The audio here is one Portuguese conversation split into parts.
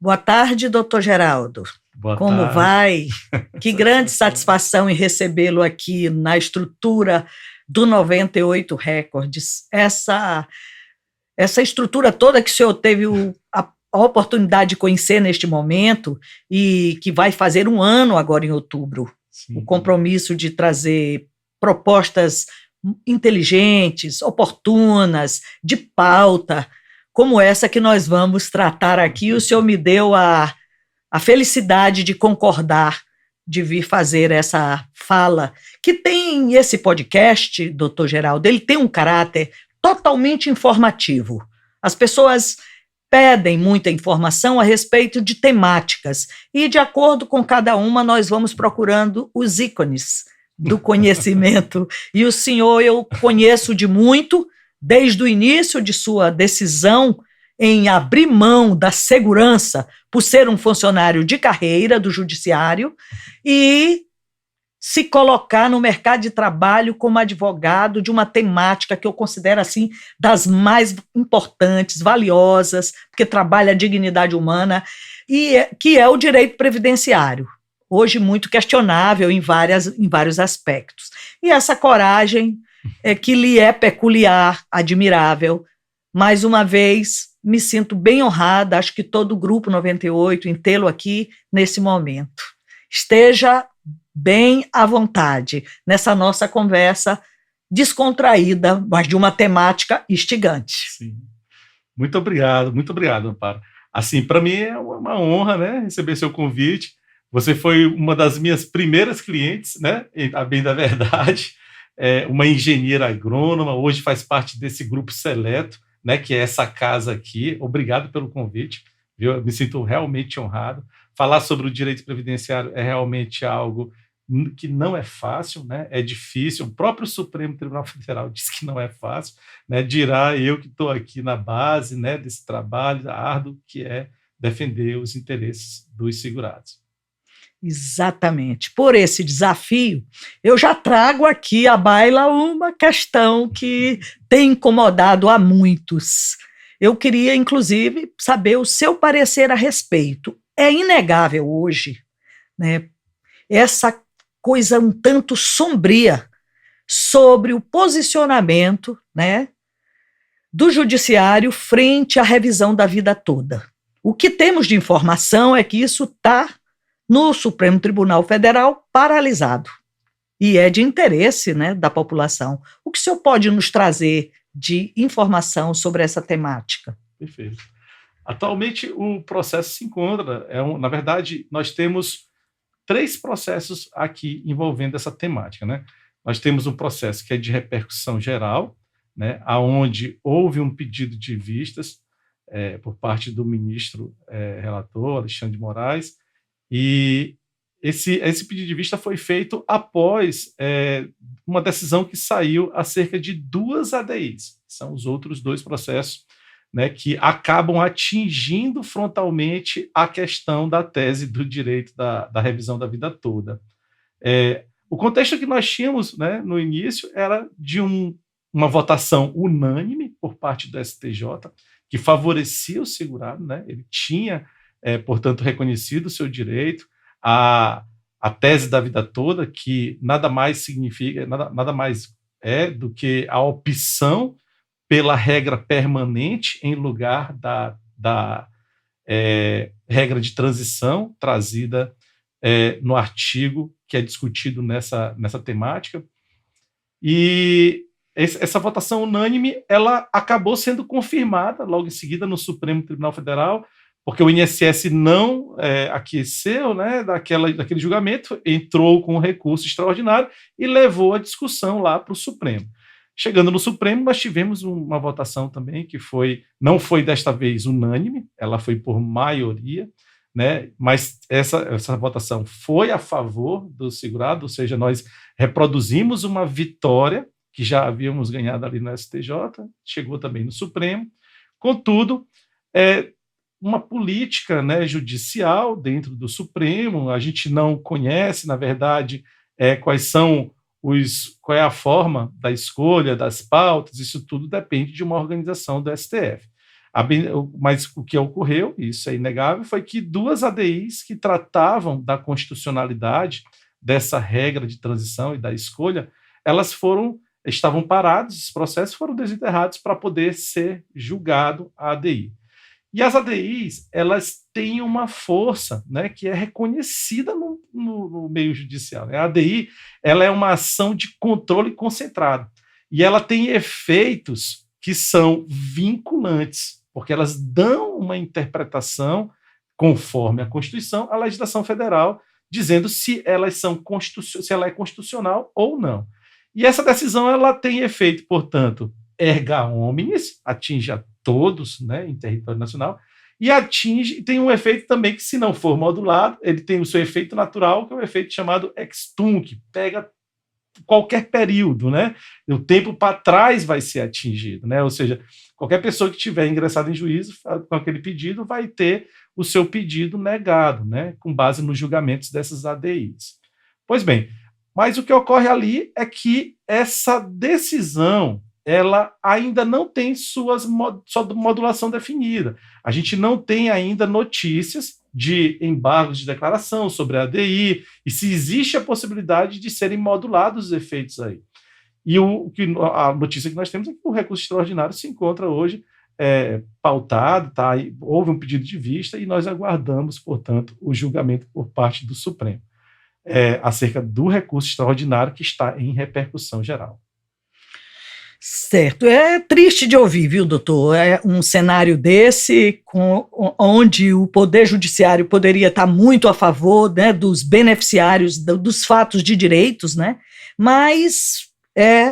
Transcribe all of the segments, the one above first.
Boa tarde, doutor Geraldo. Boa Como tarde. vai? Que grande satisfação em recebê-lo aqui na estrutura do 98 Records. Essa estrutura toda que o senhor teve a oportunidade de conhecer neste momento e que vai fazer um ano agora em outubro. Sim. O compromisso de trazer propostas inteligentes, oportunas, de pauta, como essa que nós vamos tratar aqui. O senhor me deu a felicidade de concordar, de vir fazer essa fala, que tem esse podcast, doutor Geraldo, ele tem um caráter totalmente informativo. As pessoas pedem muita informação a respeito de temáticas, e de acordo com cada uma nós vamos procurando os ícones do conhecimento. E o senhor eu conheço de muito, desde o início de sua decisão em abrir mão da segurança por ser um funcionário de carreira do judiciário e se colocar no mercado de trabalho como advogado de uma temática que eu considero assim das mais importantes, valiosas, porque trabalha a dignidade humana, que é o direito previdenciário, hoje muito questionável em vários aspectos. E essa coragem que lhe é peculiar, admirável. Mais uma vez, me sinto bem honrada, acho que todo o Grupo 98, em tê-lo aqui nesse momento. Esteja bem à vontade nessa nossa conversa descontraída, mas de uma temática instigante. Sim. Muito obrigado, Amparo. Assim, para mim é uma honra, né, receber seu convite. Você foi uma das minhas primeiras clientes, né, a bem da verdade, uma engenheira agrônoma, hoje faz parte desse grupo seleto, né, que é essa casa aqui. Obrigado pelo convite, viu? Eu me sinto realmente honrado. Falar sobre o direito previdenciário é realmente algo que não é fácil, né? É difícil. O próprio Supremo Tribunal Federal diz que não é fácil, né? Dirá eu que estou aqui na base, né, desse trabalho árduo que é defender os interesses dos segurados. Exatamente. Por esse desafio, eu já trago aqui à baila uma questão que tem incomodado a muitos. Eu queria, inclusive, saber o seu parecer a respeito. É inegável hoje, né, essa coisa um tanto sombria sobre o posicionamento, né, do judiciário frente à revisão da vida toda. O que temos de informação é que isso está no Supremo Tribunal Federal paralisado, e é de interesse, né, da população. O que o senhor pode nos trazer de informação sobre essa temática? Perfeito. Atualmente o processo se encontra, na verdade, nós temos 3 processos aqui envolvendo essa temática, né? Nós temos um processo que é de repercussão geral, né, aonde houve um pedido de vistas por parte do ministro relator, Alexandre de Moraes, e esse pedido de vista foi feito após uma decisão que saiu acerca de 2 ADIs, são os outros 2 processos, né, que acabam atingindo frontalmente a questão da tese do direito da revisão da vida toda. O contexto que nós tínhamos, né, no início era de uma votação unânime por parte do STJ, que favorecia o segurado, né, ele tinha, portanto, reconhecido o seu direito à tese da vida toda, que nada mais significa, nada mais é do que a opção pela regra permanente em lugar da regra de transição trazida no artigo que é discutido nessa temática. E essa votação unânime ela acabou sendo confirmada logo em seguida no Supremo Tribunal Federal, porque o INSS não aqueceu, né, daquele julgamento, entrou com um recurso extraordinário e levou a discussão lá para o Supremo. Chegando no Supremo, nós tivemos uma votação também que não foi desta vez unânime, ela foi por maioria, né, mas essa votação foi a favor do segurado, ou seja, nós reproduzimos uma vitória que já havíamos ganhado ali no STJ, chegou também no Supremo. Contudo, uma política, né, judicial dentro do Supremo, a gente não conhece, na verdade, qual é a forma da escolha das pautas, isso tudo depende de uma organização do STF. Mas o que ocorreu, isso é inegável, foi que duas ADIs que tratavam da constitucionalidade dessa regra de transição e da escolha, estavam paradas, esses processos foram desenterrados para poder ser julgado a ADI. E as ADIs, elas têm uma força, né, que é reconhecida no meio judicial. A ADI, ela é uma ação de controle concentrado e ela tem efeitos que são vinculantes, porque elas dão uma interpretação conforme a Constituição, a legislação federal, dizendo se ela é constitucional ou não. E essa decisão ela tem efeito, portanto, erga omnes, atinge a todos, né, em território nacional, e tem um efeito também que, se não for modulado, ele tem o seu efeito natural, que é o efeito chamado ex tunc, pega qualquer período, né? O tempo para trás vai ser atingido, né? Ou seja, qualquer pessoa que tiver ingressado em juízo com aquele pedido vai ter o seu pedido negado, né? Com base nos julgamentos dessas ADIs. Pois bem, mas o que ocorre ali é que essa decisão ela ainda não tem sua modulação definida. A gente não tem ainda notícias de embargos de declaração sobre a ADI e se existe a possibilidade de serem modulados os efeitos aí. E a notícia que nós temos é que o recurso extraordinário se encontra hoje pautado, tá? Houve um pedido de vista e nós aguardamos, portanto, o julgamento por parte do Supremo acerca do recurso extraordinário que está em repercussão geral. Certo, é triste de ouvir, viu, doutor? É um cenário desse, onde o Poder Judiciário poderia estar muito a favor, né, dos beneficiários dos fatos de direitos, né? Mas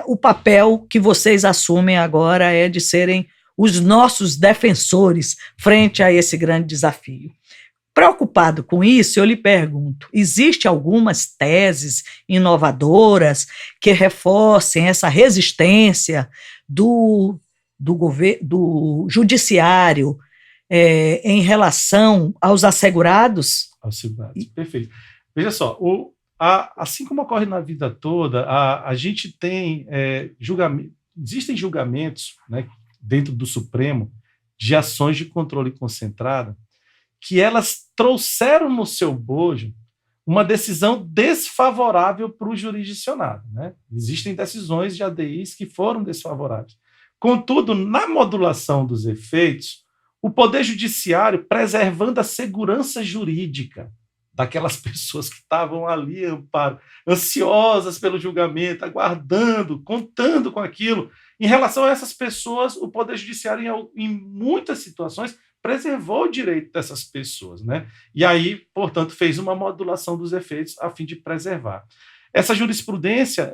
o papel que vocês assumem agora é de serem os nossos defensores frente a esse grande desafio. Preocupado com isso, eu lhe pergunto, existem algumas teses inovadoras que reforcem essa resistência do judiciário em relação aos assegurados? Perfeito. Veja só, assim como ocorre na vida toda, a gente tem existem julgamentos, né, dentro do Supremo de ações de controle concentrado que elas trouxeram no seu bojo uma decisão desfavorável para o jurisdicionado, né? Existem decisões de ADIs que foram desfavoráveis. Contudo, na modulação dos efeitos, o Poder Judiciário, preservando a segurança jurídica daquelas pessoas que estavam ali, ansiosas pelo julgamento, aguardando, contando com aquilo, em relação a essas pessoas, o Poder Judiciário, em muitas situações, preservou o direito dessas pessoas, né? E aí, portanto, fez uma modulação dos efeitos a fim de preservar. Essa jurisprudência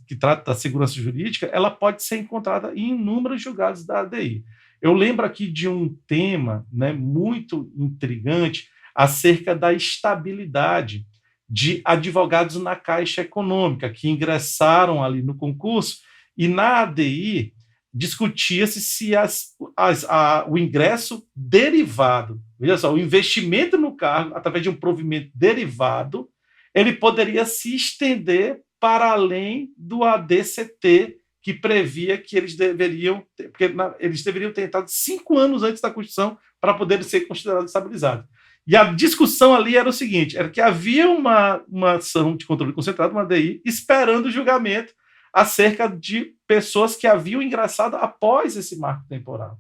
que trata da segurança jurídica, ela pode ser encontrada em inúmeros julgados da ADI. Eu lembro aqui de um tema, né, muito intrigante acerca da estabilidade de advogados na Caixa Econômica que ingressaram ali no concurso e na ADI discutia-se se o ingresso derivado, veja só, o investimento no cargo, através de um provimento derivado, ele poderia se estender para além do ADCT, que previa que eles deveriam ter entrado 5 anos antes da Constituição para poder ser considerados estabilizados. E a discussão ali era o seguinte, era que havia uma ação de controle concentrado, uma ADI, esperando o julgamento acerca de pessoas que haviam ingressado após esse marco temporal,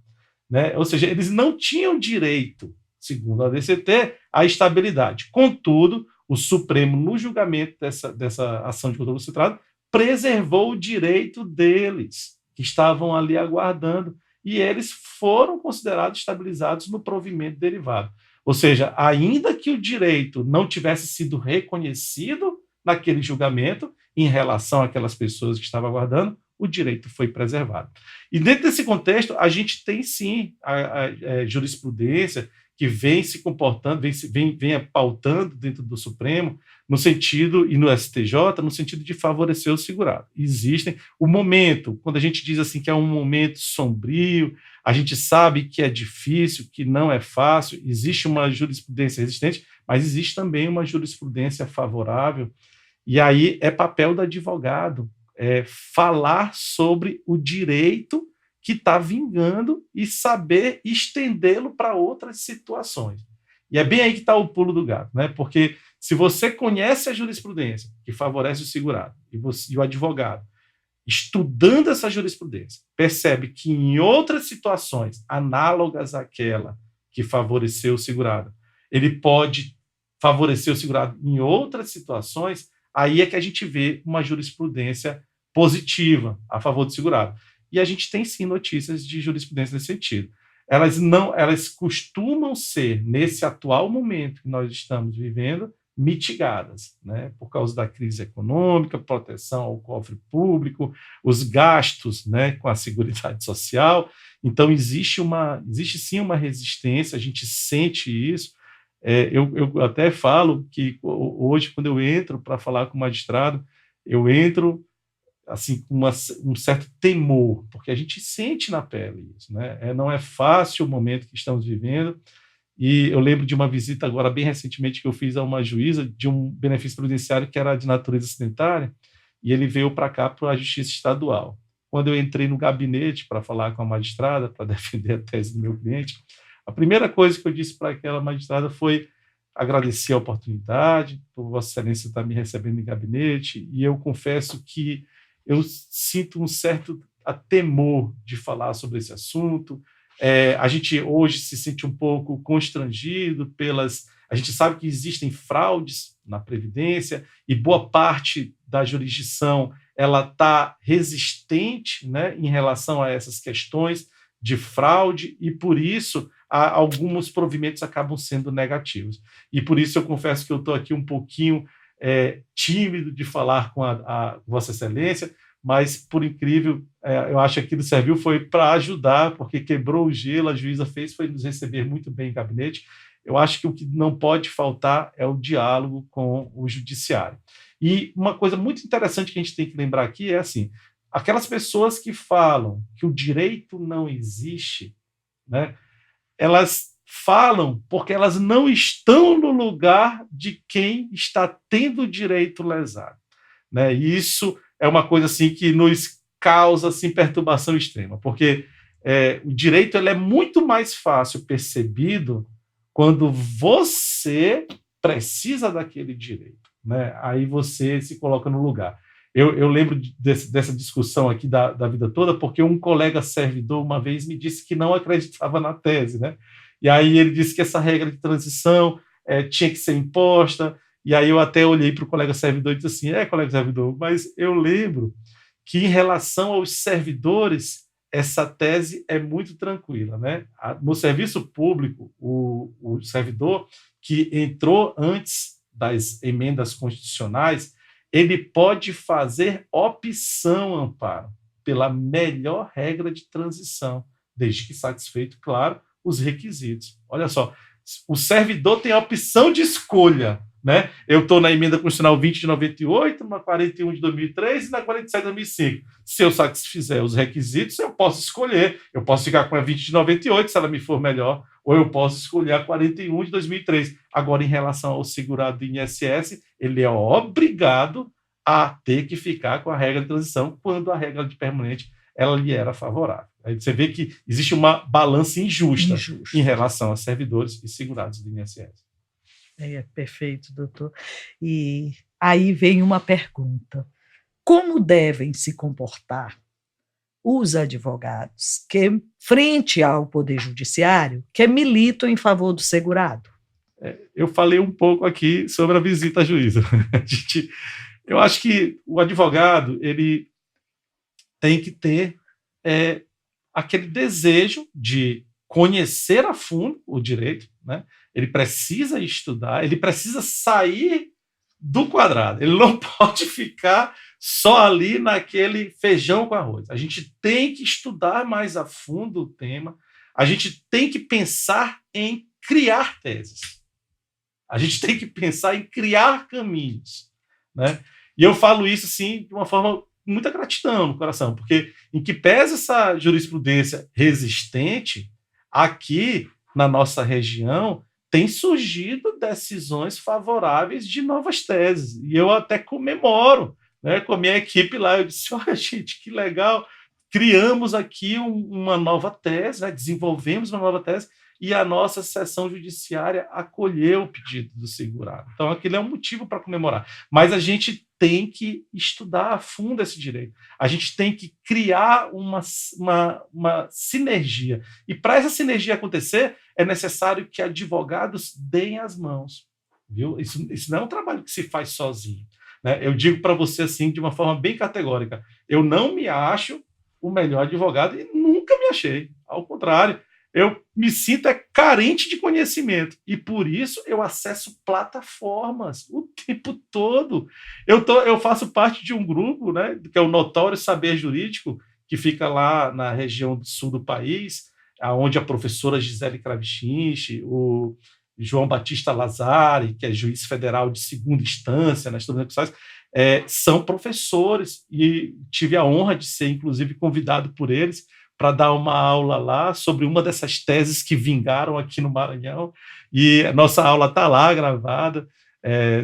né? Ou seja, eles não tinham direito, segundo a ADCT, à estabilidade. Contudo, o Supremo, no julgamento dessa ação de controle concentrado, preservou o direito deles, que estavam ali aguardando, e eles foram considerados estabilizados no provimento derivado. Ou seja, ainda que o direito não tivesse sido reconhecido naquele julgamento, em relação àquelas pessoas que estavam aguardando, o direito foi preservado. E dentro desse contexto, a gente tem sim a jurisprudência que vem se comportando, vem pautando dentro do Supremo, no sentido, e no STJ, no sentido de favorecer o segurado. Existem o momento, quando a gente diz assim que é um momento sombrio, a gente sabe que é difícil, que não é fácil, existe uma jurisprudência resistente, mas existe também uma jurisprudência favorável. E aí é papel do advogado falar sobre o direito que está vingando e saber estendê-lo para outras situações. E é bem aí que está o pulo do gato, né? Porque se você conhece a jurisprudência, que favorece o segurado, e o advogado, estudando essa jurisprudência, percebe que em outras situações análogas àquela que favoreceu o segurado, ele pode favorecer o segurado em outras situações, aí é que a gente vê uma jurisprudência positiva a favor do segurado. E a gente tem sim notícias de jurisprudência nesse sentido. Elas costumam ser, nesse atual momento que nós estamos vivendo, mitigadas, né, por causa da crise econômica, proteção ao cofre público, os gastos, né, com a Seguridade Social. Então, existe sim uma resistência, a gente sente isso. Eu até falo que hoje, quando eu entro para falar com o magistrado, eu entro assim, com um certo temor, porque a gente sente na pele isso, né? Não é fácil o momento que estamos vivendo. E eu lembro de uma visita agora, bem recentemente, que eu fiz a uma juíza de um benefício previdenciário que era de natureza acidentária, e ele veio para cá para a Justiça Estadual. Quando eu entrei no gabinete para falar com a magistrada, para defender a tese do meu cliente, a primeira coisa que eu disse para aquela magistrada foi agradecer a oportunidade, por Vossa Excelência estar me recebendo em gabinete, e eu confesso que eu sinto um certo temor de falar sobre esse assunto. A gente hoje se sente um pouco constrangido a gente sabe que existem fraudes na Previdência e boa parte da jurisdição ela está resistente, né, em relação a essas questões de fraude e, por isso, alguns provimentos acabam sendo negativos. E, por isso, eu confesso que eu estou aqui um pouquinho tímido de falar com a Vossa Excelência, mas, por incrível, eu acho que aquilo serviu foi para ajudar, porque quebrou o gelo, a juíza foi nos receber muito bem em gabinete. Eu acho que o que não pode faltar é o diálogo com o judiciário. E uma coisa muito interessante que a gente tem que lembrar aqui é assim, aquelas pessoas que falam que o direito não existe, né, elas falam porque elas não estão no lugar de quem está tendo o direito lesado, né? E isso é uma coisa assim que nos causa assim, perturbação extrema, porque o direito ele é muito mais fácil percebido quando você precisa daquele direito, né? Aí você se coloca no lugar. Eu lembro dessa discussão aqui da vida toda, porque um colega servidor uma vez me disse que não acreditava na tese, né? E aí ele disse que essa regra de transição tinha que ser imposta. E aí eu até olhei para o colega servidor e disse assim, colega servidor, mas eu lembro que em relação aos servidores, essa tese é muito tranquila, né? No serviço público, o servidor que entrou antes das emendas constitucionais, ele pode fazer opção, Amparo, pela melhor regra de transição, desde que satisfeito, claro, os requisitos. Olha só, o servidor tem a opção de escolha, né? Eu estou na emenda constitucional 20 de 98, na 41 de 2003 e na 47 de 2005. Se eu satisfizer os requisitos, eu posso escolher. Eu posso ficar com a 20 de 98, se ela me for melhor, ou eu posso escolher a 41 de 2003. Agora, em relação ao segurado do INSS, ele é obrigado a ter que ficar com a regra de transição quando a regra de permanente ela lhe era favorável. Aí você vê que existe uma balança injusta em relação a servidores e segurados do INSS. Perfeito, doutor. E aí vem uma pergunta. Como devem se comportar os advogados que, frente ao Poder Judiciário, que militam em favor do segurado? Eu falei um pouco aqui sobre a visita à juíza. Eu acho que o advogado ele tem que ter aquele desejo de conhecer a fundo o direito, né? Ele precisa estudar, ele precisa sair do quadrado, ele não pode ficar só ali naquele feijão com arroz. A gente tem que estudar mais a fundo o tema, a gente tem que pensar em criar teses, a gente tem que pensar em criar caminhos, né? E eu falo isso, sim, de uma forma muita gratidão no coração, porque em que pese essa jurisprudência resistente, aqui na nossa região tem surgido decisões favoráveis de novas teses, e eu até comemoro, né, com a minha equipe lá. Eu disse, olha, gente, que legal, criamos aqui uma nova tese, né? Desenvolvemos uma nova tese, e a nossa seção judiciária acolheu o pedido do segurado. Então, aquilo é um motivo para comemorar. Mas a gente tem que estudar a fundo esse direito. A gente tem que criar uma sinergia. E para essa sinergia acontecer, é necessário que advogados deem as mãos. Viu? Isso não é um trabalho que se faz sozinho. Né? Eu digo para você assim, de uma forma bem categórica, eu não me acho o melhor advogado e nunca me achei. Ao contrário, eu me sinto carente de conhecimento e, por isso, eu acesso plataformas o tempo todo. Eu faço parte de um grupo, né, que é o Notório Saber Jurídico, que fica lá na região do sul do país, onde a professora Gisele Kravchinski, o João Batista Lazari, que é juiz federal de segunda instância nas tribunais pessoais, são professores, e tive a honra de ser, inclusive, convidado por eles para dar uma aula lá sobre uma dessas teses que vingaram aqui no Maranhão, e a nossa aula está lá gravada.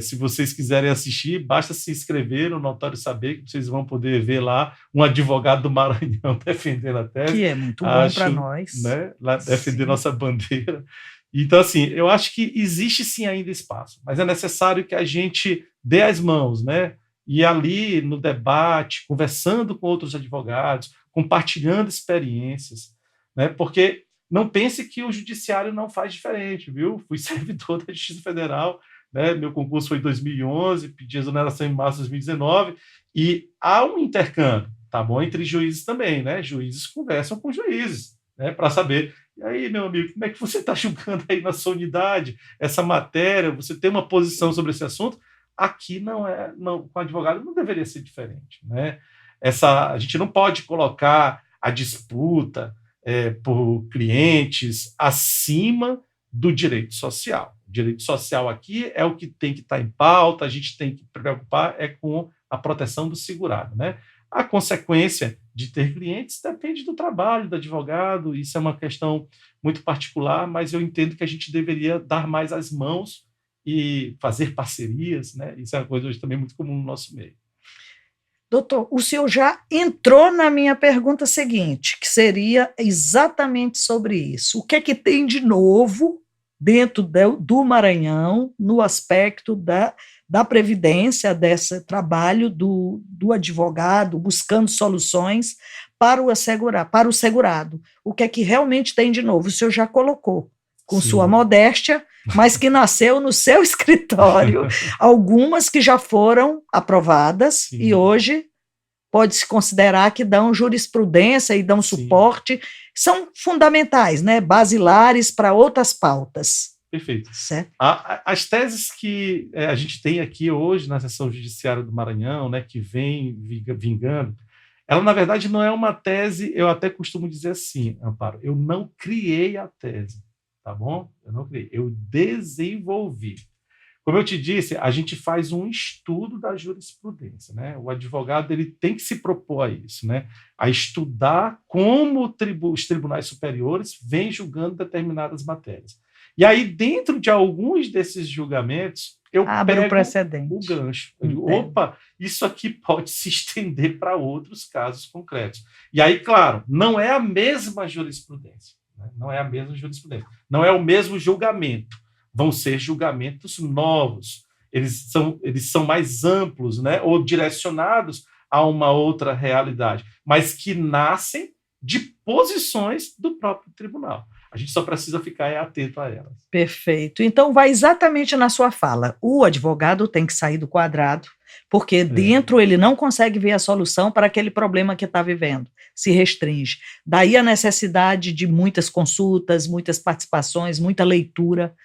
Se vocês quiserem assistir, basta se inscrever no Notório Saber, que vocês vão poder ver lá um advogado do Maranhão defendendo a tese. Que é muito bom para nós. Né, lá defender nossa bandeira. Então, assim, eu acho que existe sim ainda espaço, mas é necessário que a gente dê as mãos, né? E ali no debate, conversando com outros advogados, compartilhando experiências, né? Porque não pense que o judiciário não faz diferente, viu? Fui servidor da Justiça Federal, né? Meu concurso foi em 2011, pedi exoneração em março de 2019, e há um intercâmbio, tá bom? Entre juízes também, né? Juízes conversam com juízes, né? Para saber, e aí, meu amigo, como é que você está julgando aí na sua unidade essa matéria? Você tem uma posição sobre esse assunto? Aqui não, com advogado não deveria ser diferente, né? A gente não pode colocar a disputa por clientes acima do direito social. O direito social aqui é o que tem que estar em pauta, a gente tem que preocupar com a proteção do segurado, né? A consequência de ter clientes depende do trabalho do advogado, isso é uma questão muito particular, mas eu entendo que a gente deveria dar mais as mãos e fazer parcerias, né? Isso é uma coisa hoje também muito comum no nosso meio. Doutor, o senhor já entrou na minha pergunta seguinte, que seria exatamente sobre isso. O que é que tem de novo dentro do Maranhão no aspecto da previdência, desse trabalho do advogado buscando soluções para o segurado? O que é que realmente tem de novo? O senhor já colocou, com Sim. sua modéstia, mas que nasceu no seu escritório, algumas que já foram aprovadas Sim. e hoje pode-se considerar que dão jurisprudência e dão Sim. suporte, são fundamentais, né, basilares para outras pautas. Perfeito. Certo? As teses que a gente tem aqui hoje na seção judiciária do Maranhão, né, que vem vingando, ela, na verdade, não é uma tese, eu até costumo dizer assim, Amparo, eu não criei a tese. Tá bom? Eu não criei, eu desenvolvi. Como eu te disse, a gente faz um estudo da jurisprudência, né? O advogado ele tem que se propor a isso, né? A estudar como os tribunais superiores vêm julgando determinadas matérias. E aí, dentro de alguns desses julgamentos, eu pego o gancho. Eu digo, opa, isso aqui pode se estender para outros casos concretos. E aí, claro, não é a mesma jurisprudência. Não é a mesma jurisprudência. Não é o mesmo julgamento. Vão ser julgamentos novos. Eles são mais amplos, né? Ou direcionados a uma outra realidade, mas que nascem de posições do próprio tribunal. A gente só precisa ficar atento a elas. Perfeito. Então, vai exatamente na sua fala. O advogado tem que sair do quadrado, porque dentro ele não consegue ver a solução para aquele problema que está vivendo. Se restringe. Daí a necessidade de muitas consultas, muitas participações, muita leitura.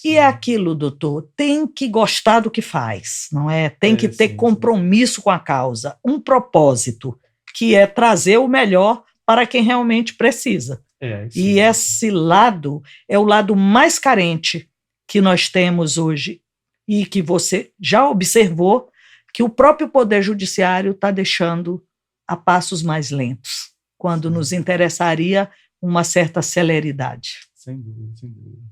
Sim. E é aquilo, doutor, tem que gostar do que faz, não é? Tem que ter compromisso com a causa, um propósito, que é trazer o melhor para quem realmente precisa. E esse lado é o lado mais carente que nós temos hoje e que você já observou que o próprio Poder Judiciário está deixando a passos mais lentos, quando nos interessaria uma certa celeridade. Sem dúvida, sem dúvida.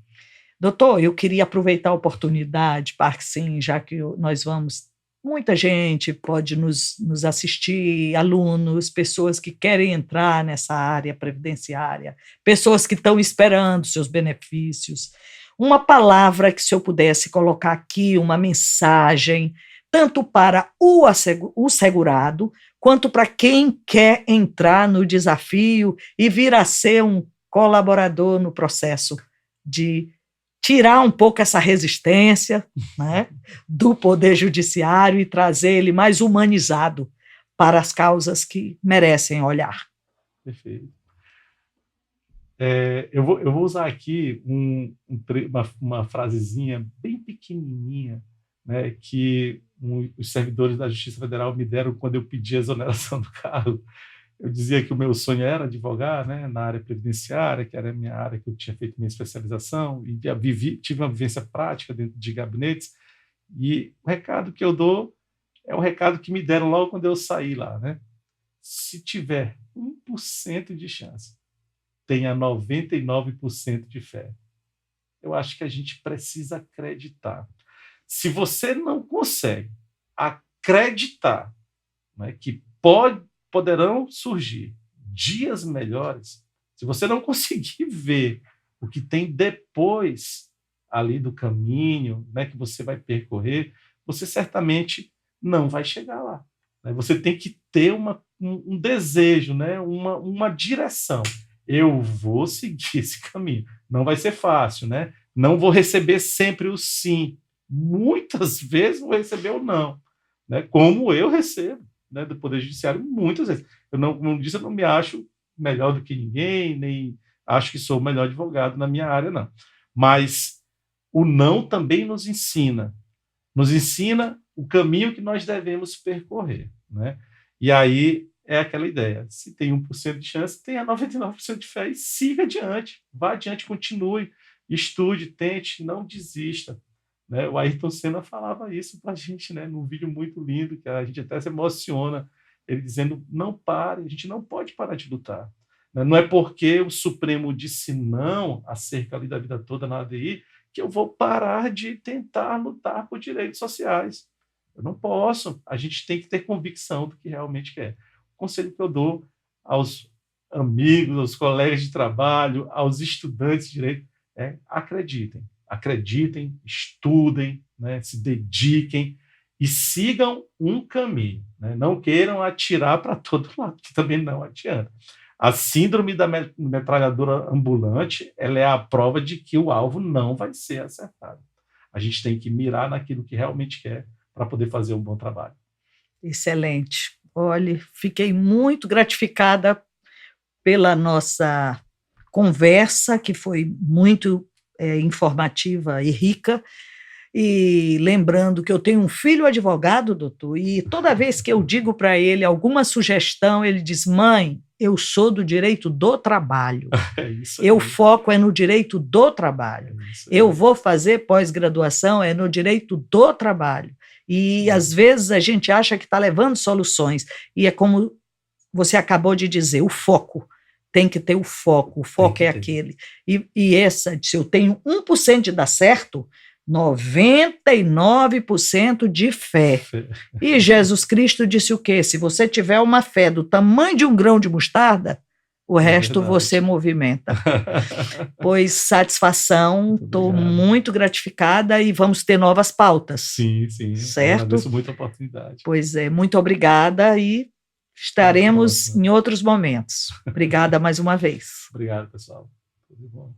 Doutor, eu queria aproveitar a oportunidade, Parque Sim, já que nós vamos muita gente pode nos assistir, alunos, pessoas que querem entrar nessa área previdenciária, pessoas que estão esperando seus benefícios. Uma palavra que, se eu pudesse colocar aqui, uma mensagem, tanto para o segurado, quanto para quem quer entrar no desafio e vir a ser um colaborador no processo de tirar um pouco essa resistência, né, do Poder Judiciário e trazer ele mais humanizado para as causas que merecem olhar. Perfeito. Eu vou usar aqui uma frasezinha bem pequenininha, né, que os servidores da Justiça Federal me deram quando eu pedi a exoneração do cargo. Eu dizia que o meu sonho era advogar, né, na área previdenciária, que era a minha área que eu tinha feito minha especialização, e tive uma vivência prática dentro de gabinetes, e o recado que eu dou é o recado que me deram logo quando eu saí lá, né? Se tiver 1% de chance, tenha 99% de fé. Eu acho que a gente precisa acreditar. Se você não consegue acreditar, né, que poderão surgir dias melhores, se você não conseguir ver o que tem depois ali do caminho, né, que você vai percorrer, você certamente não vai chegar lá, né? Você tem que ter um desejo, né, uma direção. Eu vou seguir esse caminho. Não vai ser fácil, né? Não vou receber sempre o sim. Muitas vezes vou receber o não, né? Como eu recebo, né, do Poder Judiciário muitas vezes. Como disse, eu não me acho melhor do que ninguém, nem acho que sou o melhor advogado na minha área, não. Mas o não também nos ensina o caminho que nós devemos percorrer, né? E aí é aquela ideia, se tem 1% de chance, tenha 99% de fé e siga adiante, vá adiante, continue, estude, tente, não desista. Né? O Ayrton Senna falava isso para a gente, né, num vídeo muito lindo, que a gente até se emociona, ele dizendo, não pare, a gente não pode parar de lutar. Né? Não é porque o Supremo disse não acerca ali da vida toda na ADI, que eu vou parar de tentar lutar por direitos sociais. Eu não posso, a gente tem que ter convicção do que realmente quer. O conselho que eu dou aos amigos, aos colegas de trabalho, aos estudantes de direito, acreditem, estudem, né, se dediquem e sigam um caminho. Né? Não queiram atirar para todo lado, que também não adianta. A síndrome da metralhadora ambulante, ela é a prova de que o alvo não vai ser acertado. A gente tem que mirar naquilo que realmente quer para poder fazer um bom trabalho. Excelente. Olha, fiquei muito gratificada pela nossa conversa, que foi muito informativa e rica, e lembrando que eu tenho um filho advogado, doutor, e toda vez que eu digo para ele alguma sugestão, ele diz, mãe, eu sou do direito do trabalho, eu foco no direito do trabalho, eu vou fazer pós-graduação no direito do trabalho, e às vezes a gente acha que está levando soluções, e é como você acabou de dizer, o foco. Tem que ter o foco é aquele. E essa, se eu tenho 1% de dar certo, 99% de fé. E Jesus Cristo disse o quê? Se você tiver uma fé do tamanho de um grão de mostarda, o resto você movimenta. Pois satisfação, estou muito gratificada e vamos ter novas pautas. Sim. Certo? Agradeço muito a oportunidade. Pois é, muito obrigada e estaremos em outros momentos. Obrigada mais uma vez. Obrigado, pessoal. Tudo bom.